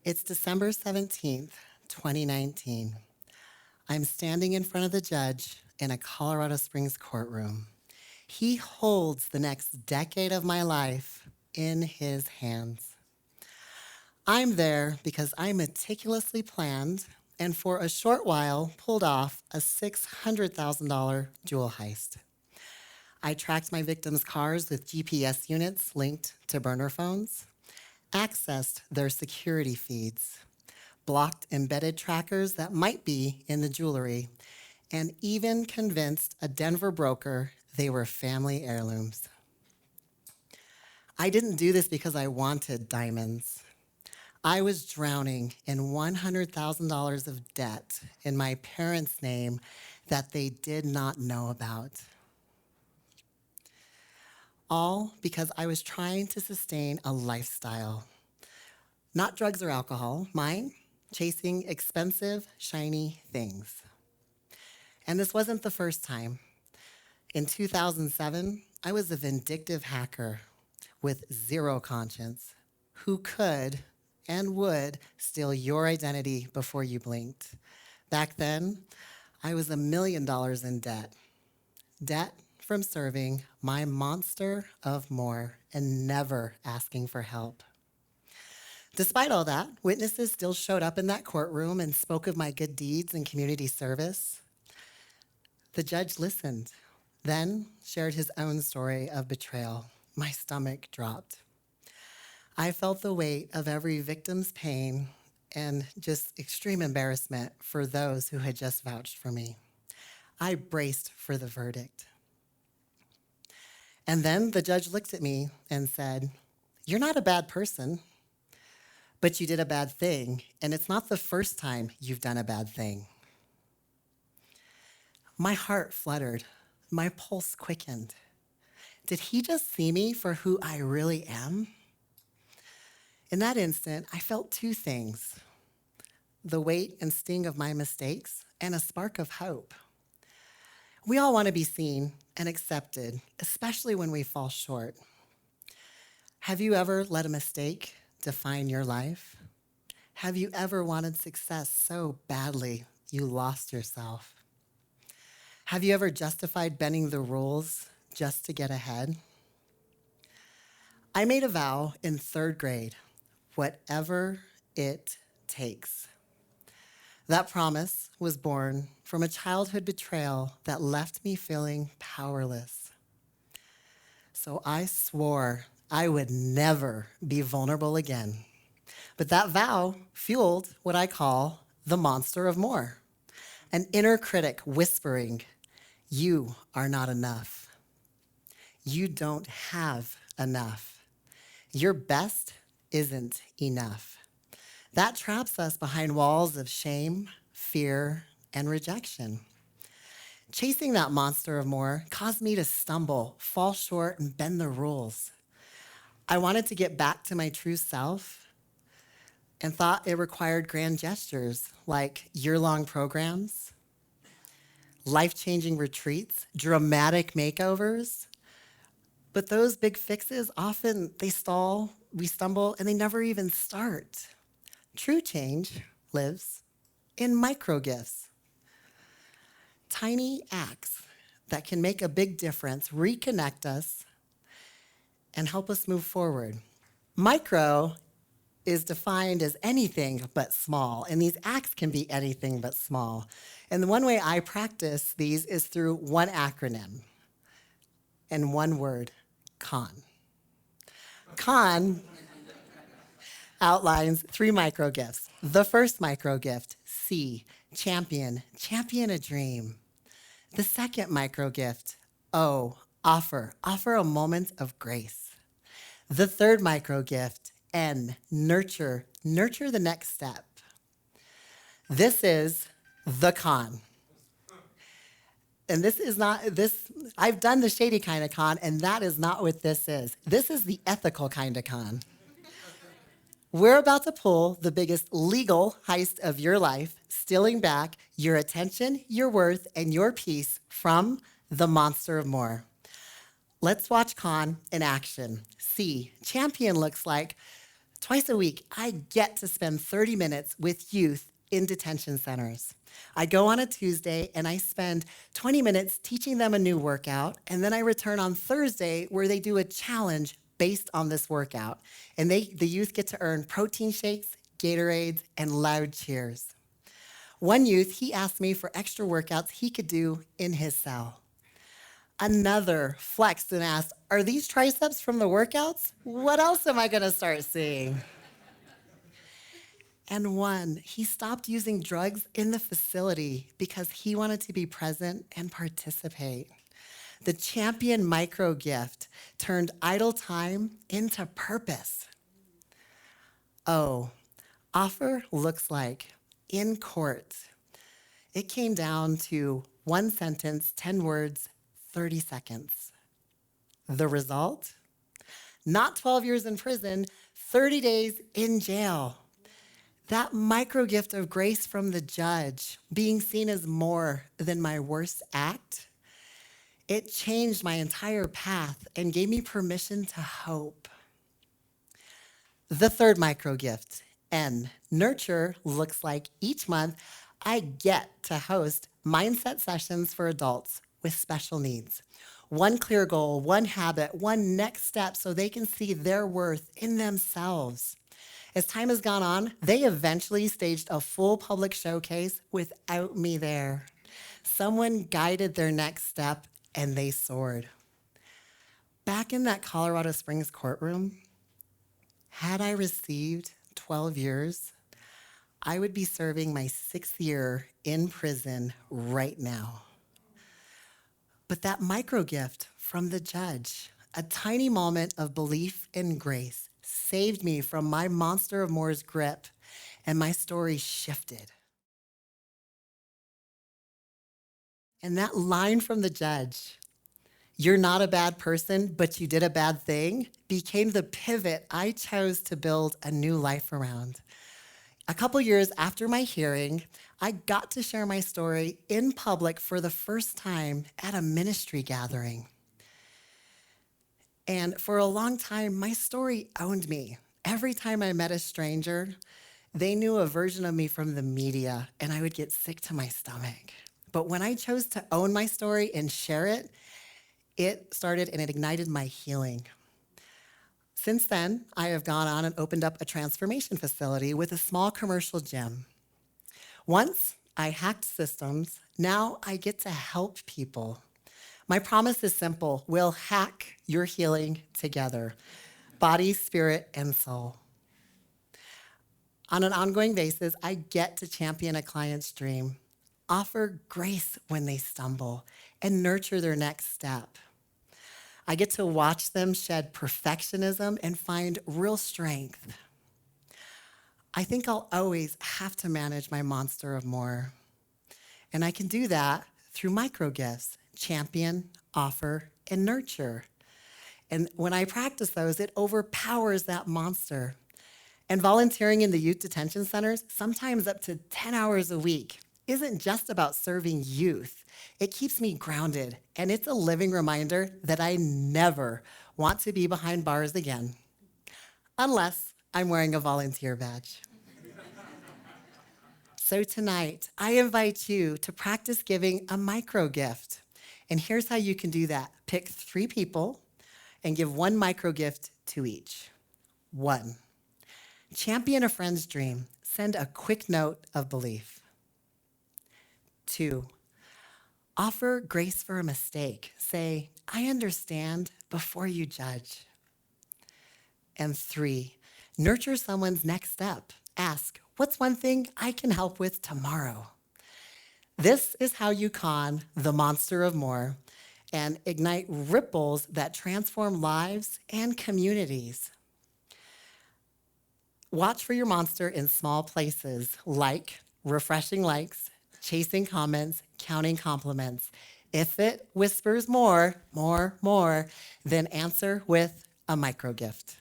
It's December 17th, 2019. I'm standing in front of the judge in a Colorado Springs courtroom. He holds the next decade of my life in his hands. I'm there because I meticulously planned and for a short while pulled off a $600,000 jewel heist. I tracked my victims' cars with GPS units linked to burner phones, accessed their security feeds, blocked embedded trackers that might be in the jewelry, and even convinced a Denver broker they were family heirlooms. I didn't do this because I wanted diamonds. I was drowning in $100,000 of debt in my parents' name that they did not know about. All because I was trying to sustain a lifestyle. Not drugs or alcohol, mine, chasing expensive, shiny things. And this wasn't the first time. In 2007, I was a vindictive hacker with zero conscience who could and would steal your identity before you blinked. Back then, I was $1 million in debt. Debt from serving my monster of more and never asking for help. Despite all that, witnesses still showed up in that courtroom and spoke of my good deeds and community service. The judge listened, then shared his own story of betrayal. My stomach dropped. I felt the weight of every victim's pain and just extreme embarrassment for those who had just vouched for me. I braced for the verdict. And then the judge looked at me and said, "You're not a bad person, but you did a bad thing, and it's not the first time you've done a bad thing." My heart fluttered. My pulse quickened. Did he just see me for who I really am? In that instant, I felt two things: the weight and sting of my mistakes and a spark of hope. We all want to be seen and accepted, especially when we fall short. Have you ever let a mistake define your life? Have you ever wanted success so badly you lost yourself? Have you ever justified bending the rules just to get ahead? I made a vow in 3rd grade, whatever it takes. That promise was born from a childhood betrayal that left me feeling powerless. So I swore I would never be vulnerable again. But that vow fueled what I call the monster of more, an inner critic whispering, "You are not enough. You don't have enough. Your best isn't enough." That traps us behind walls of shame, fear, and rejection. Chasing that monster of more caused me to stumble, fall short, and bend the rules. I wanted to get back to my true self and thought it required grand gestures like year-long programs, life-changing retreats, dramatic makeovers. But those big fixes often, they stall, we stumble, and they never even start. True change lives in micro gifts. Tiny acts that can make a big difference, reconnect us, and help us move forward. Micro is defined as anything but small, and these acts can be anything but small. And the one way I practice these is through one acronym and one word: C.O.N. C.O.N outlines 3 micro gifts. The first micro gift, C, champion a dream. The second micro gift, O, offer a moment of grace. The third micro gift, N, nurture the next step. This is the con. And this is not, I've done the shady kind of con, and that is not what this is. This is the ethical kind of con. We're about to pull the biggest legal heist of your life, stealing back your attention, your worth, and your peace from the monster of more. Let's watch C.O.N in action. C, champion looks like Twice a week, I get to spend 30 minutes with youth in detention centers. I go on a Tuesday and I spend 20 minutes teaching them a new workout, and then I return on Thursday where they do a challenge based on this workout. And the youth get to earn protein shakes, Gatorades, and loud cheers. One youth, he asked me for extra workouts he could do in his cell. Another flexed and asked, "Are these triceps from the workouts? What else am I gonna start seeing?" And one, he stopped using drugs in the facility because he wanted to be present and participate. The champion micro gift turned idle time into purpose. Oh, offer looks like in court. It came down to one sentence, 10 words, 30 seconds. The result? Not 12 years in prison, 30 days in jail. That micro gift of grace from the judge, being seen as more than my worst act, it changed my entire path and gave me permission to hope. The third micro gift, N, nurture, looks like each month I get to host mindset sessions for adults with special needs. One clear goal, one habit, one next step so they can see their worth in themselves. As time has gone on, they eventually staged a full public showcase without me there. Someone guided their next step and they soared. Back in that Colorado Springs courtroom, had I received 12 years, I would be serving my 6th year in prison right now. But that micro gift from the judge, a tiny moment of belief and grace, saved me from my monster of more's grip, and my story shifted. And that line from the judge, "You're not a bad person, but you did a bad thing," became the pivot I chose to build a new life around. A couple years after my hearing, I got to share my story in public for the first time at a ministry gathering. And for a long time, my story owned me. Every time I met a stranger, they knew a version of me from the media, and I would get sick to my stomach. But when I chose to own my story and share it, it started and it ignited my healing. Since then, I have gone on and opened up a transformation facility with a small commercial gym. Once I hacked systems, now I get to help people. My promise is simple: we'll hack your healing together, body, spirit, and soul. On an ongoing basis, I get to champion a client's dream, offer grace when they stumble, and nurture their next step. I get to watch them shed perfectionism and find real strength. I think I'll always have to manage my monster of more. And I can do that through micro gifts: champion, offer, and nurture. And when I practice those, it overpowers that monster. And volunteering in the youth detention centers, sometimes up to 10 hours a week, isn't just about serving youth. It keeps me grounded, and it's a living reminder that I never want to be behind bars again, unless I'm wearing a volunteer badge. So tonight, I invite you to practice giving a micro gift. And here's how you can do that. Pick 3 people and give 1 micro gift to each. 1, champion a friend's dream. Send a quick note of belief. 2, offer grace for a mistake. Say, "I understand," before you judge. And 3, nurture someone's next step. Ask, "What's one thing I can help with tomorrow?" This is how you con the monster of more and ignite ripples that transform lives and communities. Watch for your monster in small places, like refreshing likes, chasing comments, counting compliments. If it whispers more, then answer with a micro gift.